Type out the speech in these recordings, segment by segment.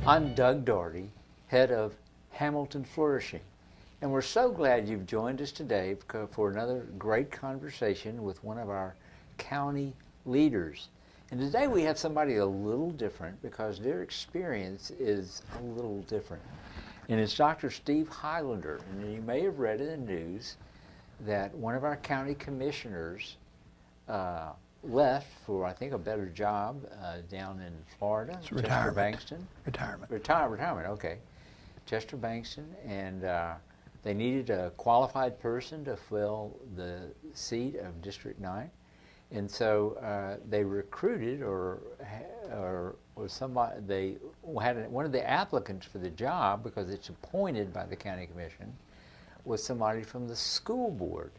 I'm Doug Daugherty, head of Hamilton Flourishing, and we're so glad you've joined us today for another great conversation with one of our county leaders. And today we have somebody a little different because their experience is a little different. And it's Dr. Steve Highlander, and you may have read in the news that one of our county commissioners left for, I think, a better job down in Florida. It's retirement. Chester Retirement. Retirement, okay. Chester Bankston, and they needed a qualified person to fill the seat of District 9. And so they recruited or somebody, they had one of the applicants for the job, because it's appointed by the county commission, was somebody from the school board,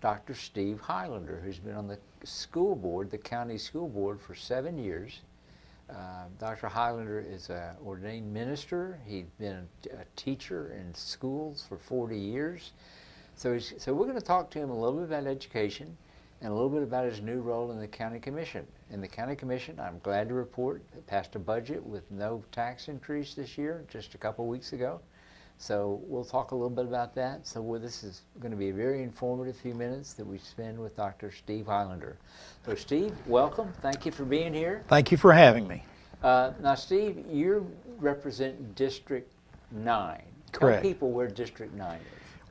Dr. Steve Highlander, who's been on the school board, the county school board, for 7 years. Dr. Highlander is an ordained minister. He's been a teacher in schools for 40 years. So we're going to talk to him a little bit about education and a little bit about his new role in the county commission. In the county commission, I'm glad to report, passed a budget with no tax increase this year, just a couple weeks ago. So we'll talk a little bit about that. So this is going to be a very informative few minutes that we spend with Dr. Steve Highlander. So Steve, welcome. Thank you for being here. Thank you for having me. Now Steve, you represent District 9. Correct. Tell people where District 9 is.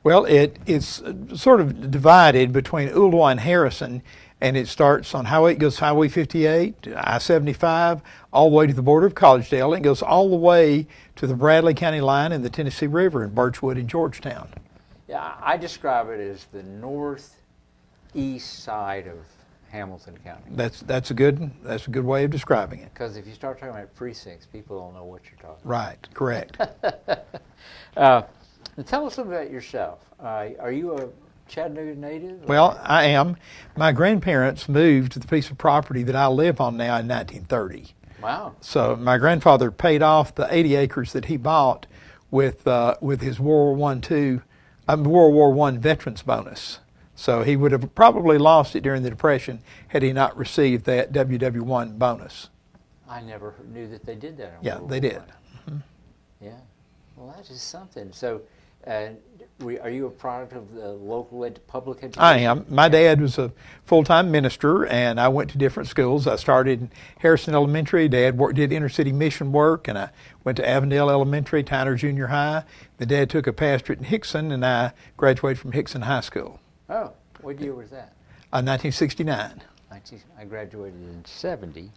Well, it's sort of divided between Ooltewah and Harrison, and it starts on it goes Highway 58, I-75, all the way to the border of Collegedale, and it goes all the way to the Bradley County line and the Tennessee River in Birchwood and Georgetown. Yeah, I describe it as the northeast side of Hamilton County. That's a good way of describing it. Because if you start talking about precincts, people don't know what you're talking about. Right, correct. Tell us a little about yourself. Are you a Chattanooga native? Well, I am. My grandparents moved to the piece of property that I live on now in 1930. Wow. So my grandfather paid off the 80 acres that he bought with his World War I veterans bonus. So he would have probably lost it during the Depression had he not received that WW1 bonus. I never knew that they did that. Yeah, they did. Mm-hmm. Yeah. Well, that is something. So, are you a product of the local public education? I am. My dad was a full-time minister, and I went to different schools. I started in Harrison Elementary. Dad did inner-city mission work, and I went to Avondale Elementary, Tyner Junior High. Then Dad took a pastorate in Hickson, and I graduated from Hickson High School. Oh, what year was that? 1969. I graduated in 70.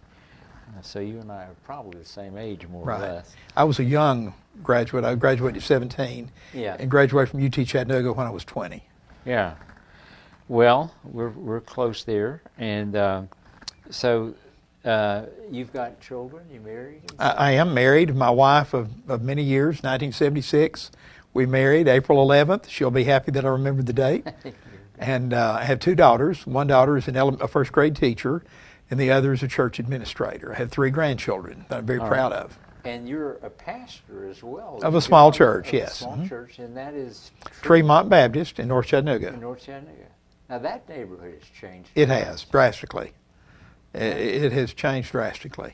So you and I are probably the same age, more Right. or less. I was a young graduate. I graduated at 17 and graduated from UT Chattanooga when I was 20. Yeah. Well, we're close there. And so you've got children? You married? I am married. My wife of many years, 1976. We married April 11th. She'll be happy that I remembered the date. And I have two daughters. One daughter is a first grade teacher, and the other is a church administrator. I have 3 grandchildren that I'm very proud of. And you're a pastor as well. Of a small church, yes. A small church, and that is? Tremont Baptist in North Chattanooga. In North Chattanooga. Now that neighborhood has changed. It has, drastically. It has changed drastically.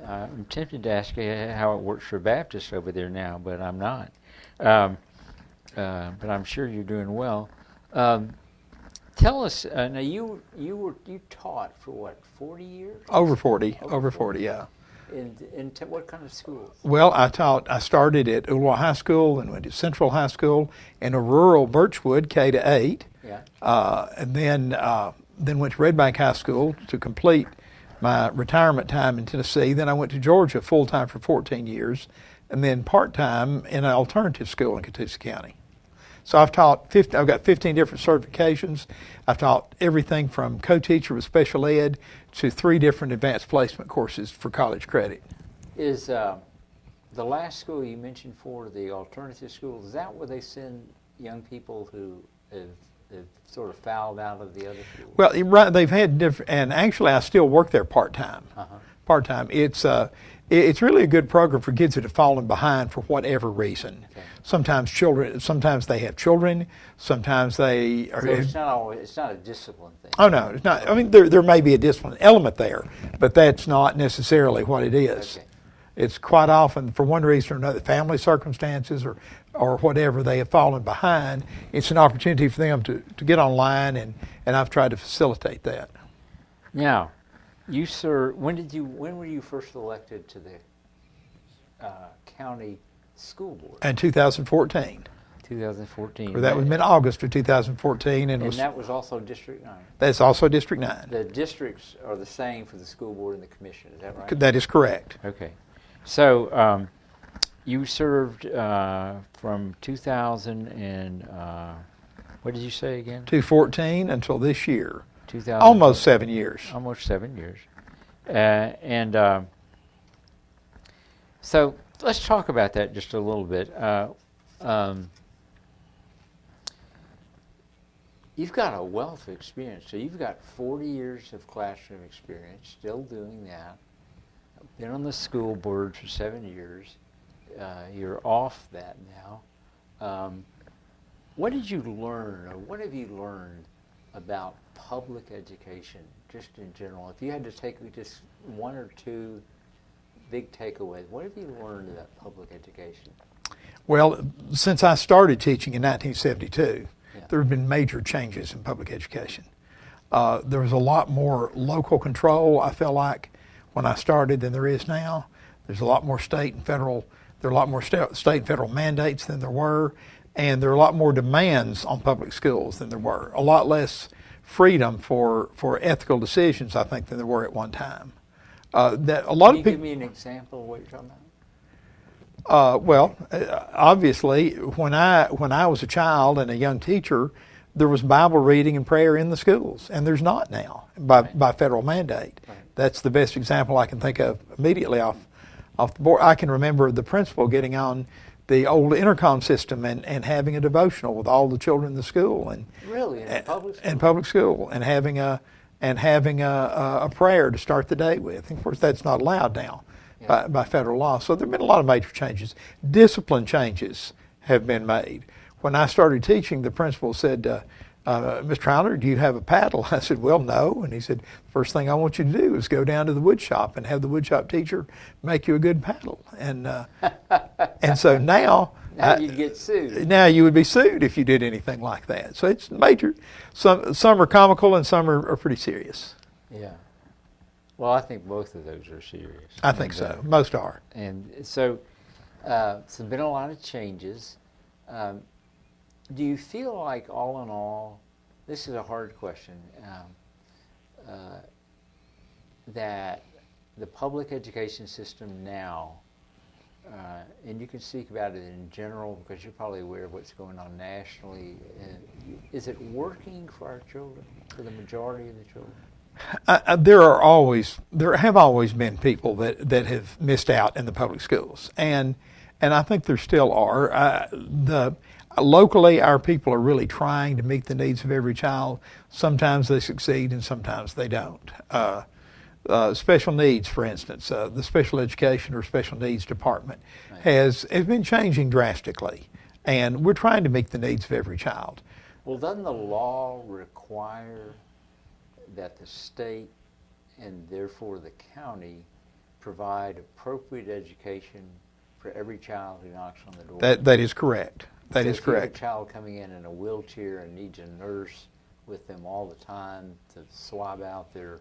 I'm tempted to ask you how it works for Baptists over there now, but I'm not. But I'm sure you're doing well. Tell us, now you taught for what, 40 years? Over 40, yeah. In what kind of schools? Well, I started at Ooltewah High School and went to Central High School in a rural Birchwood, K-8. Yeah. And then went to Red Bank High School to complete my retirement time in Tennessee. Then I went to Georgia full-time for 14 years, and then part-time in an alternative school in Catoosa County. So I've got 15 different certifications. I've taught everything from co-teacher with special ed to 3 different advanced placement courses for college credit. Is the last school you mentioned for the alternative school, is that where they send young people who have sort of fouled out of the other schools? Well, right, they've had different, and actually I still work there part-time. Uh-huh. Part-time. It's really a good program for kids that have fallen behind for whatever reason. Okay. Sometimes they have children, sometimes they are... So it's not a discipline thing. Oh, no, it's not. I mean, there may be a discipline element there, but that's not necessarily what it is. Okay. It's quite often, for one reason or another, family circumstances or whatever, they have fallen behind. It's an opportunity for them to get online, and I've tried to facilitate that. Now, you, sir, when were you first elected to the county school board? In 2014. 2014. Or that was mid-August of 2014. And that was also District 9? That's also District 9. The districts are the same for the school board and the commission, is that right? That is correct. Okay. So you served from 2000 and, what did you say again? 2014 until this year. 2000. Almost 7 years. Almost 7 years. So let's talk about that just a little bit. You've got a wealth of experience. So you've got 40 years of classroom experience, still doing that. Been on the school board for 7 years. You're off that now. What did you learn, or what have you learned about public education, just in general? If you had to take just one or two big takeaways, what have you learned about public education? Well, since I started teaching in 1972, Yeah. there have been major changes in public education. There was a lot more local control, I feel like, when I started than there is now. There's a lot more state and federal, there are a lot more state and federal mandates than there were, and there are a lot more demands on public schools than there were. A lot less freedom for ethical decisions, I think, than there were at one time. That a lot Can of you people. give me an example of what you're talking about? Obviously, when I was a child and a young teacher, there was Bible reading and prayer in the schools, and there's not now by federal mandate. Right. That's the best example I can think of immediately off the board. I can remember the principal getting on the old intercom system and having a devotional with all the children in the school, and Really, in public school? in public school, and having a prayer to start the day with. And of course, that's not allowed now. Yeah. By federal law. So there have been a lot of major changes. Discipline changes have been made. When I started teaching, the principal said, Mr. Highlander, do you have a paddle? I said, well, no. And he said, first thing I want you to do is go down to the wood shop and have the wood shop teacher make you a good paddle. And so now you'd get sued. Now you would be sued if you did anything like that. So it's major. Some are comical and some are pretty serious. Yeah. Well, I think both of those are serious. I think so. Most are. And so there's been a lot of changes. Do you feel like, all in all, this is a hard question, that the public education system now, and you can speak about it in general because you're probably aware of what's going on nationally, is it working for our children, for the majority of the children? There have always been people that have missed out in the public schools, and I think there still are. Locally, our people are really trying to meet the needs of every child. Sometimes they succeed, and sometimes they don't. Special needs, for instance, the special education or special needs department has been changing drastically, and we're trying to meet the needs of every child. Well, doesn't the law require that the state and therefore the county provide appropriate education for every child who knocks on the door? That is correct. That is If you have correct. a child coming in a wheelchair and needs a nurse with them all the time to swab out their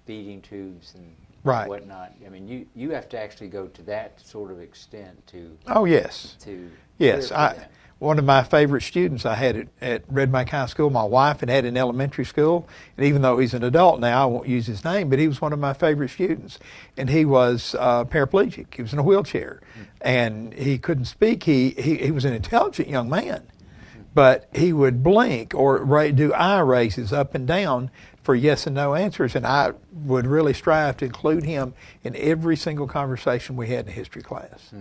feeding tubes and Right. whatnot, I mean, you have to actually go to that sort of extent to. Oh yes. To Yes, care for them. one of my favorite students I had at Red Bank High School, my wife had in elementary school, and even though he's an adult now, I won't use his name, but he was one of my favorite students. And he was paraplegic. He was in a wheelchair, and he couldn't speak. He was an intelligent young man, but he would blink or do eye raises up and down for yes and no answers, and I would really strive to include him in every single conversation we had in history class.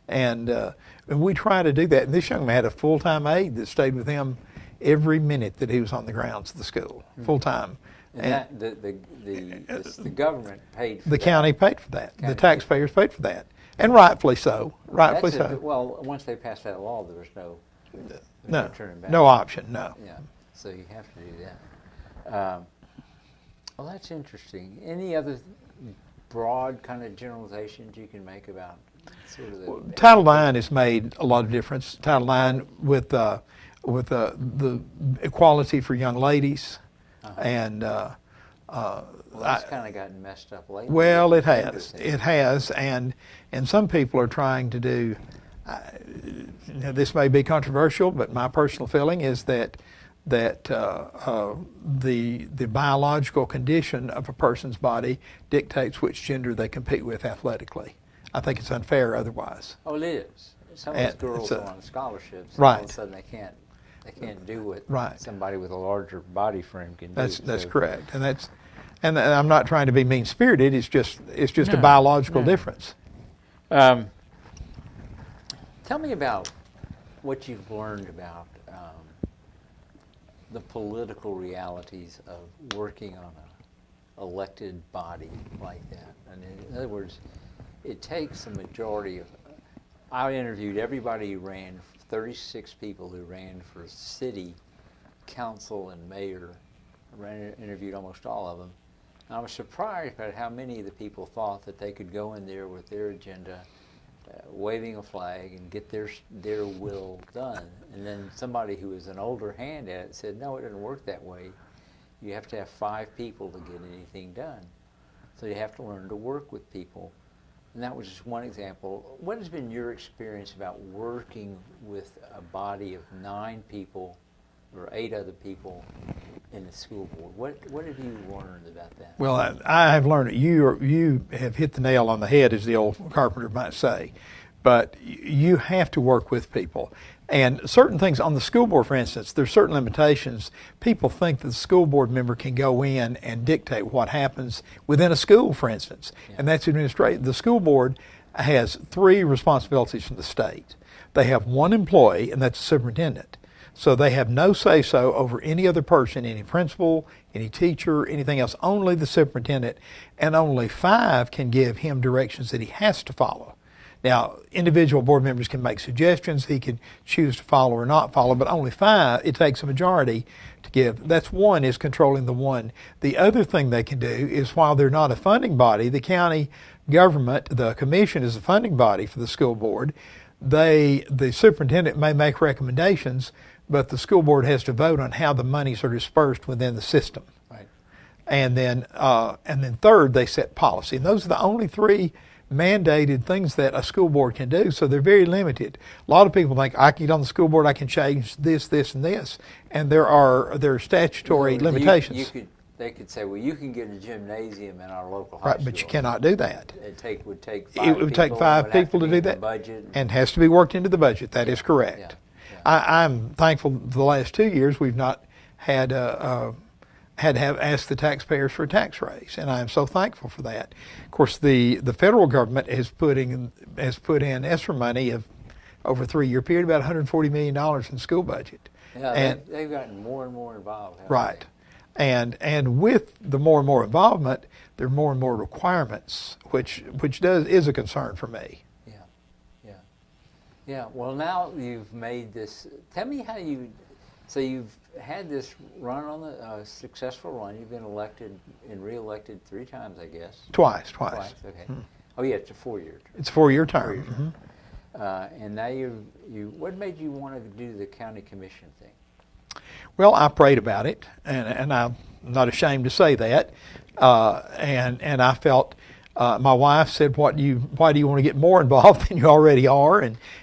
And we try to do that. And this young man had a full-time aide that stayed with him every minute that he was on the grounds of the school, full-time. And the government paid for that. The county paid for that. The taxpayers paid for that. And rightfully so. Rightfully That's so. well, once they passed that law, there was no turning back. No option, no. Yeah, so you have to do that. Well, that's interesting. Any other broad kind of generalizations you can make about sort of the Title IX has made a lot of difference. Title IX with the equality for young ladies, and well, that's kind of gotten messed up lately. well, it has. It has, and some people are trying to do. Now, this may be controversial, but my personal feeling is that the biological condition of a person's body dictates which gender they compete with athletically. I think it's unfair otherwise. Oh, it is. Some of those girls are on scholarships, and right. all of a sudden they can't do what right. somebody with a larger body frame can do. That's correct, and I'm not trying to be mean-spirited. It's just a biological difference. Tell me about what you've learned about the political realities of working on an elected body like that. And in other words, it takes a majority of. I interviewed everybody who ran, 36 people who ran for city, council, and mayor. Interviewed almost all of them. And I was surprised at how many of the people thought that they could go in there with their agenda, waving a flag, and get their will done. And then somebody who was an older hand at it said, no, it doesn't work that way. You have to have 5 people to get anything done. So you have to learn to work with people. And that was just one example. What has been your experience about working with a body of 9 people or 8 other people in the school board? What have you learned about that? Well, I have learned that you have hit the nail on the head, as the old carpenter might say. But you have to work with people. And certain things on the school board, for instance, there's certain limitations. People think that the school board member can go in and dictate what happens within a school, for instance. Yeah. And that's administrative. The school board has 3 responsibilities from the state. They have 1 employee, and that's the superintendent. So they have no say-so over any other person, any principal, any teacher, anything else, only the superintendent, and only 5 can give him directions that he has to follow. Now, individual board members can make suggestions, he can choose to follow or not follow, but only 5, it takes a majority to give. That's 1, is controlling the 1. The other thing they can do is, while they're not a funding body, the county government, the commission is a funding body for the school board. The superintendent may make recommendations, but the school board has to vote on how the monies are dispersed within the system. Right. And then third, they set policy. And those are the only 3 mandated things that a school board can do, so they're very limited. A lot of people think, I can get on the school board, I can change this, this, and this, and there are statutory limitations. They could say, well, you can get a gymnasium in our local high right, school. But you cannot do that. It would take 5 people. It would take 5 people to do that, budget. And has to be worked into the budget. That is correct. Yeah. I'm thankful the last 2 years we've not had to have asked the taxpayers for a tax raise, and I'm so thankful for that. Of course, the federal government has put in ESSER money of over a 3-year period, about $140 million in school budget. Yeah, and they've gotten more and more involved. Right, and with the more and more involvement, there are more and more requirements, which is a concern for me. Yeah. Well, now you've made this. Tell me how you. So you've had this run on the successful run. You've been elected and re-elected 3 times, I guess. Twice. Okay. Mm-hmm. Oh yeah, it's a 4-year term. It's a 4-year term. Mm-hmm. And now you. What made you want to do the county commission thing? Well, I prayed about it, and I'm not ashamed to say that. And I felt. My wife said, why do you want to get more involved than you already are?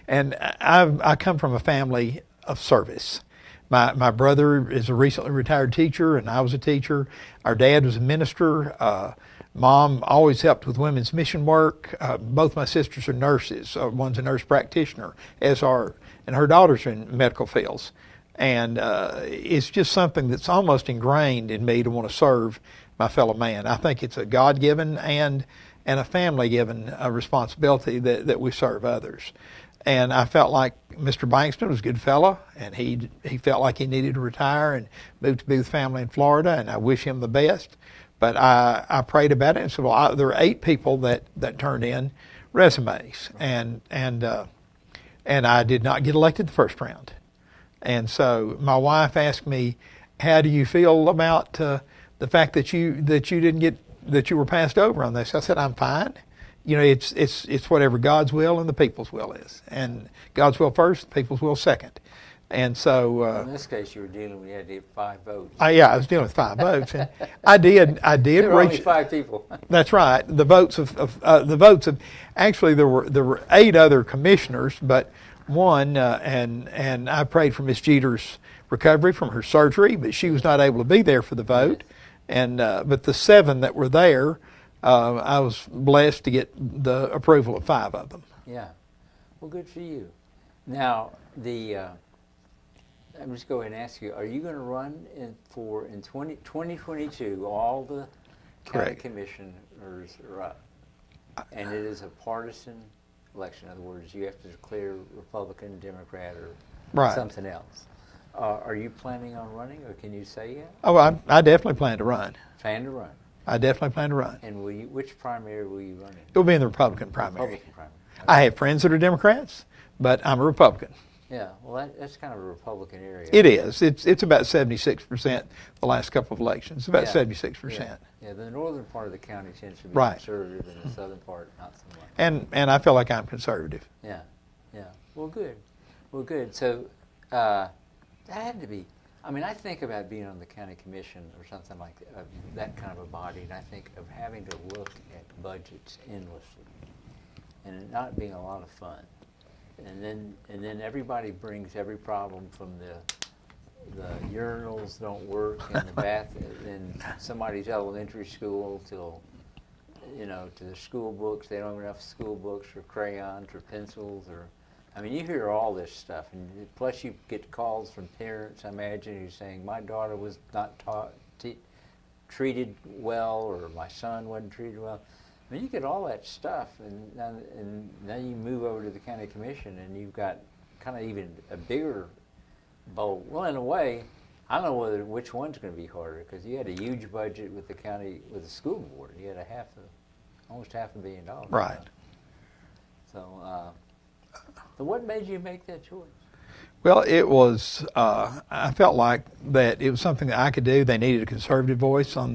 And I come from a family of service. My brother is a recently retired teacher, and I was a teacher. Our dad was a minister. Mom always helped with women's mission work. Both my sisters are nurses. One's a nurse practitioner, and her daughters are in medical fields. And it's just something that's almost ingrained in me to want to serve my fellow man. I think it's a God-given and a family-given responsibility that we serve others. And I felt like Mr. Bankston was a good fellow, and he felt like he needed to retire and move to be with family in Florida, and I wish him the best. But I prayed about it and said, well, there are 8 people that turned in resumes, and I did not get elected the first round. And so my wife asked me, how do you feel about the fact that you didn't get that you were passed over on this. I said, I'm fine. You know, it's whatever God's will and the people's will is. And God's will first, the people's will second. And so... in this case, you were dealing with, you had to get 5 votes. I was dealing with 5 votes. And I did There were reach... only 5 people. That's right. The votes of actually there were 8 other commissioners, but one, and I prayed for Miss Jeter's recovery from her surgery, but she was not able to be there for the vote. And but the 7 that were there, I was blessed to get the approval of 5 of them. Yeah. Well, good for you. Now, I'm just going to ask you, are you going to run in 2022, all the county Correct. commissioners are up, and it is a partisan election. In other words, you have to declare Republican, Democrat, or Right. something else. Are you planning on running, or can you say yet? Oh, I definitely plan to run. Plan to run. I definitely plan to run. And which primary will you run in? It'll be in the Republican primary. Republican primary. Okay. I have friends that are Democrats, but I'm a Republican. Yeah, well, that's kind of a Republican area. It is. It's about 76% the last couple of elections. About Yeah. 76%. Yeah, the northern part of the county tends to be Right. conservative, and the southern part not so much. And I feel like I'm conservative. Yeah, yeah. Well, good. Well, good. So that had to be. I mean, I think about being on the county commission or something like that kind of a body, and I think of having to look at budgets endlessly, and it not being a lot of fun. And then everybody brings every problem from the urinals don't work in the bath in somebody's elementary school till, to the school books. They don't have enough school books or crayons or pencils or, I mean, you hear all this stuff, and plus you get calls from parents, I imagine, who's saying, my daughter was not treated well, or my son wasn't treated well. I mean, you get all that stuff, and now you move over to the county commission, and you've got kind of even a bigger bowl. Well, in a way, I don't know which one's going to be harder, because you had a huge budget with the county, with the school board. You had almost $500 million. Right. So what made you make that choice? Well, it was, I felt like that it was something that I could do. They needed a conservative voice on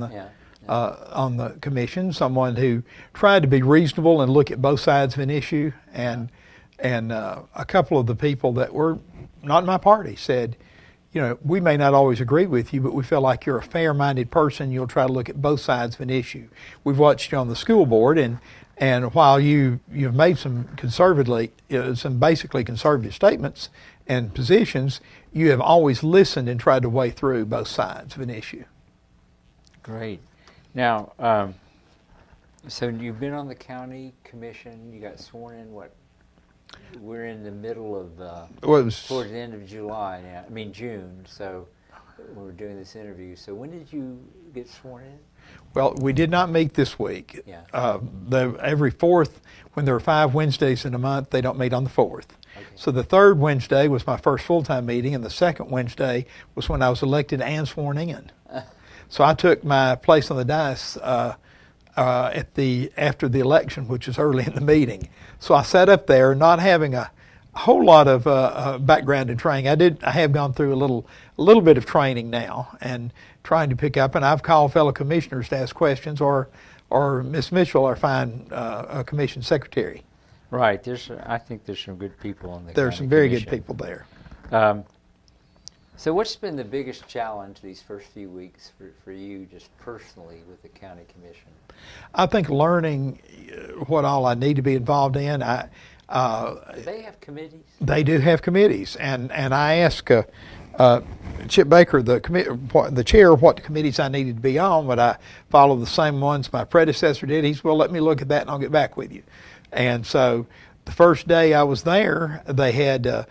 the commission, someone who tried to be reasonable and look at both sides of an issue. And a couple of the people that were not in my party said, we may not always agree with you, but we feel like you're a fair-minded person. You'll try to look at both sides of an issue. We've watched you on the school board, and while you've made some basically conservative statements and positions, you have always listened and tried to weigh through both sides of an issue. Great. Now, so you've been on the county commission. You got sworn in, we're in the middle of, towards the end of July now. I mean, June, so when we're doing this interview. So when did you get sworn in? Well, we did not meet this week. Yeah. Every fourth, when there are 5 Wednesdays in a month, they don't meet on the 4th. Okay. So the 3rd Wednesday was my first full-time meeting, and the 2nd Wednesday was when I was elected and sworn in. So I took my place on the dais after the election, which was early in the meeting. So I sat up there, not having a whole lot of background in training. I have gone through a little bit of training now, and trying to pick up. And I've called fellow commissioners to ask questions, or Miss Mitchell, our fine commission secretary. Right. I think there's some good people on the. There's some very good people there. So what's been the biggest challenge these first few weeks for you, just personally, with the county commission? I think learning what all I need to be involved in. Do they have committees? They do have committees, and I asked Chip Baker, the chair, what committees I needed to be on, but I followed the same ones my predecessor did. He said, well, let me look at that and I'll get back with you. And so the first day I was there, they had a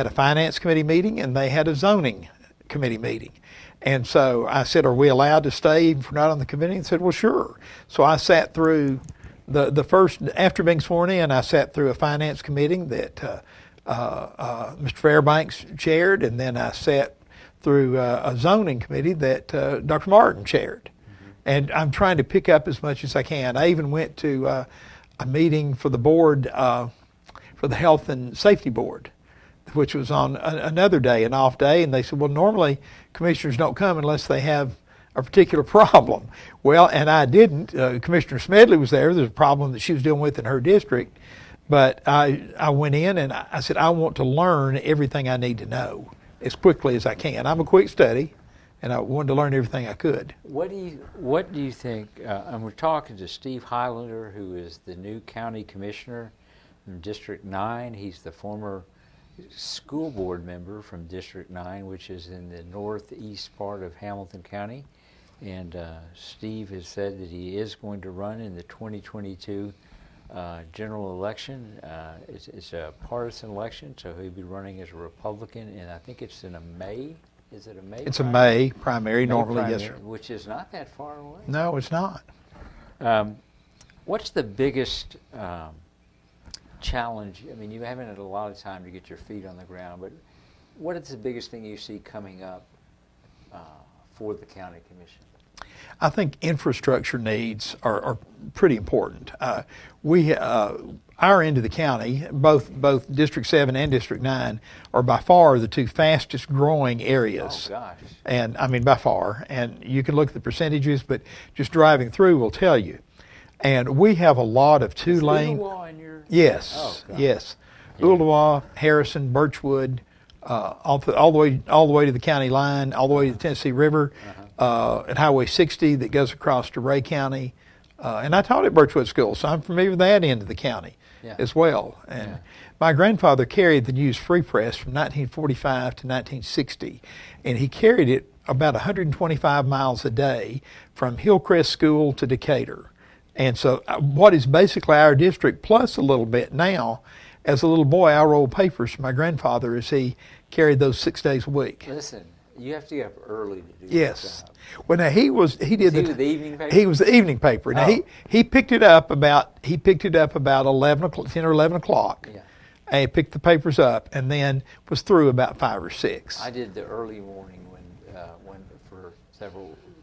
finance committee meeting and they had a zoning committee meeting. And so I said, are we allowed to stay if we're not on the committee? And said, well, sure. So I sat through the first, after being sworn in, I sat through a finance committee that Mr. Fairbanks chaired, and then I sat through a zoning committee that Dr. Martin chaired. Mm-hmm. And I'm trying to pick up as much as I can. I even went to a meeting for the board, for the Health and Safety Board, which was on another day, an off day, and they said, well, normally commissioners don't come unless they have a particular problem. Well, and I didn't. Commissioner Smedley was there. There's a problem that she was dealing with in her district. But I went in and I said, I want to learn everything I need to know as quickly as I can. I'm a quick study, and I wanted to learn everything I could. What do you think, and we're talking to Steve Highlander, who is the new county commissioner from District 9. He's the former school board member from District 9, which is in the northeast part of Hamilton County. And Steve has said that he is going to run in the 2022 general election. It's a partisan election, so he'll be running as a Republican, and I think it's in a May. Is it a May? It's primary? A May primary normally, primary, yes, sir. Which is not that far away. No, it's not. What's the biggest challenge? I mean, you haven't had a lot of time to get your feet on the ground, but what is the biggest thing you see coming up for the county commission? I think infrastructure needs are pretty important. Our end of the county, both District 7 and District 9, are by far the two fastest growing areas. Oh, gosh. And I mean, by far. And you can look at the percentages, but just driving through will tell you. And we have a lot of two-lane. In your... Yes, oh, yes. Yeah. Ooltewah, Harrison, Birchwood, all the way to the county line, all the way to the Tennessee River, at Highway 60 that goes across to Ray County. And I taught at Birchwood School, so I'm familiar with that end of the county as well. And my grandfather carried the News Free Press from 1945 to 1960, and he carried it about 125 miles a day from Hillcrest School to Decatur. And so what is basically our district plus a little bit now, as a little boy, I rolled papers for my grandfather as he carried those 6 days a week. Listen, you have to get up early to do yes. that job. Well, now he did the evening paper. He was the evening paper. Now he picked it up about 11 o'clock, 10 or 11 o'clock. Yeah. And he picked the papers up and then was through about 5 or 6. I did the early morning when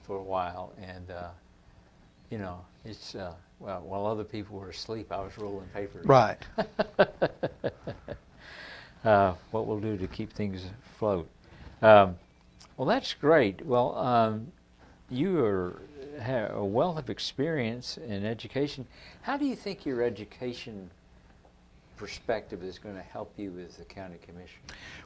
for a while, and you know, it's well, while other people were asleep, I was rolling papers. Right. What we'll do to keep things afloat. Well, that's great. Well, you have a wealth of experience in education. How do you think your education perspective is going to help you as the county commissioner?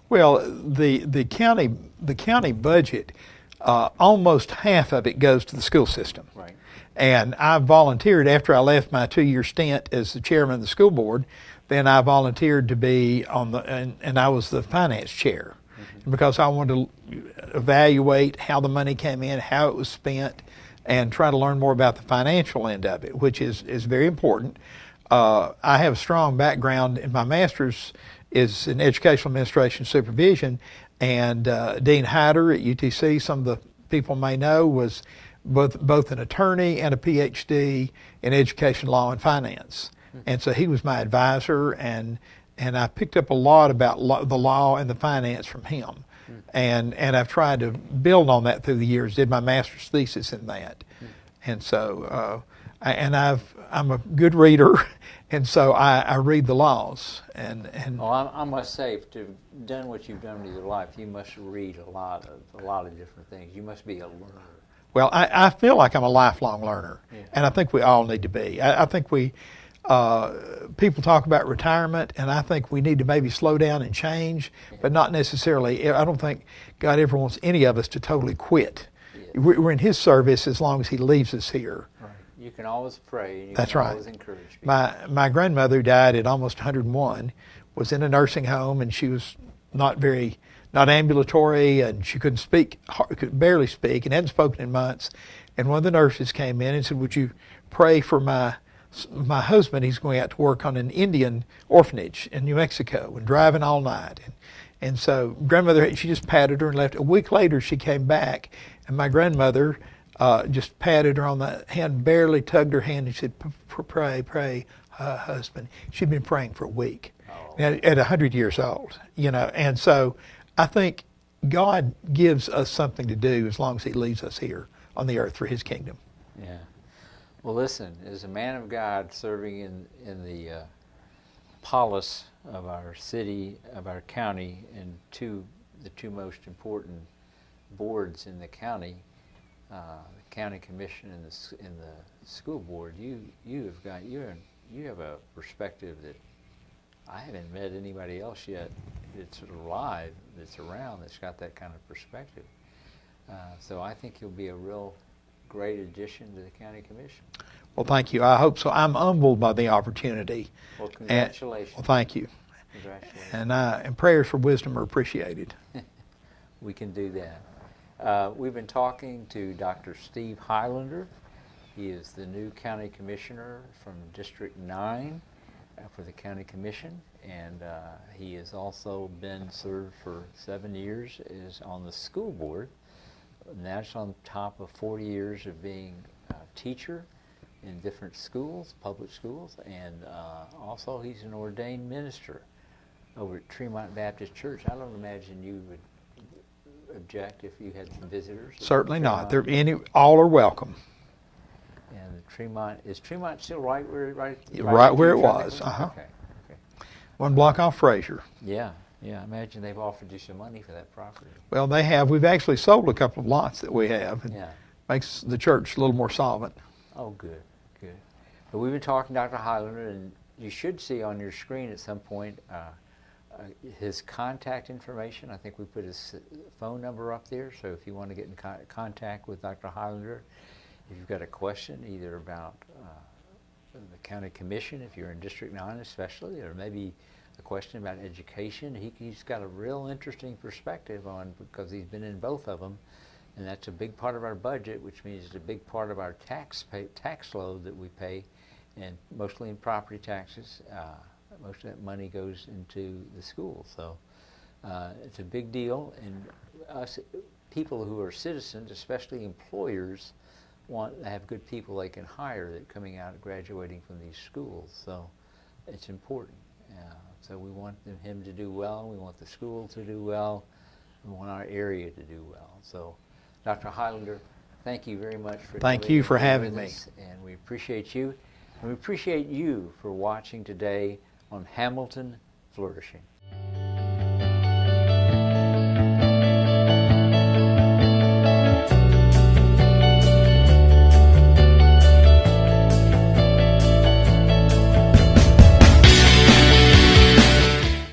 Well, the county budget, almost half of it goes to the school system. Right. And I volunteered after I left my 2-year stint as the chairman of the school board. Then I volunteered to be and I was the finance chair. Because I wanted to evaluate how the money came in, how it was spent, and try to learn more about the financial end of it, which is very important. I have a strong background in my master's is in educational administration supervision, and Dean Hyder at UTC, some of the people may know, was both an attorney and a PhD in education law and finance. And so he was my advisor, and I picked up a lot about the law and the finance from him. And I've tried to build on that through the years, did my master's thesis in that. And so, I'm a good reader, and so I read the laws. Well, I must say, to have done what you've done with your life, you must read a lot of different things. You must be a learner. Well, I feel like I'm a lifelong learner, and I think we all need to be. I think people talk about retirement, and I think we need to maybe slow down and change, but not necessarily. I don't think God ever wants any of us to totally quit. We're in His service as long as He leaves us here. Right. You can always pray, and you That's can right. always encourage people. My grandmother died at almost 101, was in a nursing home, and she was not ambulatory, and she couldn't speak, could barely speak, and hadn't spoken in months. And one of the nurses came in and said, "Would you pray for my husband? He's going out to work on an Indian orphanage in New Mexico and driving all night." And so grandmother, she just patted her and left. A week later, she came back, and my grandmother just patted her on the hand, barely tugged her hand, and said, "Pray, husband." She'd been praying for a week at 100 years old, you know. And so I think God gives us something to do as long as He leaves us here on the earth for His kingdom. Yeah. Well, listen, as a man of God serving in the polis of our city, of our county, and the two most important boards in the county, the county commission and the school board, you have a perspective that I haven't met anybody else yet that's alive, that's around, that's got that kind of perspective. So I think you'll be a real great addition to the county commission. Well, thank you. I hope so. I'm humbled by the opportunity. Well, congratulations. Well, thank you. Congratulations. And prayers for wisdom are appreciated. We can do that. We've been talking to Dr. Steve Highlander. He is the new county commissioner from District 9 for the county commission, and he has also been served for 7 years is on the school board. And that's on top of 40 years of being a teacher in different schools, public schools, and also he's an ordained minister over at Tremont Baptist Church. I don't imagine you would object if you had some visitors. Certainly not. All are welcome. And Tremont, is Tremont still right where it was? Uh-huh. Okay. 1 block off Fraser. Yeah. I imagine they've offered you some money for that property. Well, they have. We've actually sold a couple of lots that we have. It makes the church a little more solvent. Oh, good. But we've been talking to Dr. Highlander, and you should see on your screen at some point his contact information. I think we put his phone number up there, so if you want to get in contact with Dr. Highlander, if you've got a question either about the county commission, if you're in District 9 especially, or maybe a question about education, he's got a real interesting perspective on, because he's been in both of them, and that's a big part of our budget, which means it's a big part of our tax load that we pay, and mostly in property taxes. Most of that money goes into the schools, so it's a big deal. And us people who are citizens, especially employers, want to have good people they can hire that coming out graduating from these schools. So it's important. So we want him to do well. We want the school to do well. We want our area to do well. So, Dr. Highlander, thank you very much for Thank you for having me. And we appreciate you. And we appreciate you for watching today on Hamilton Flourishing.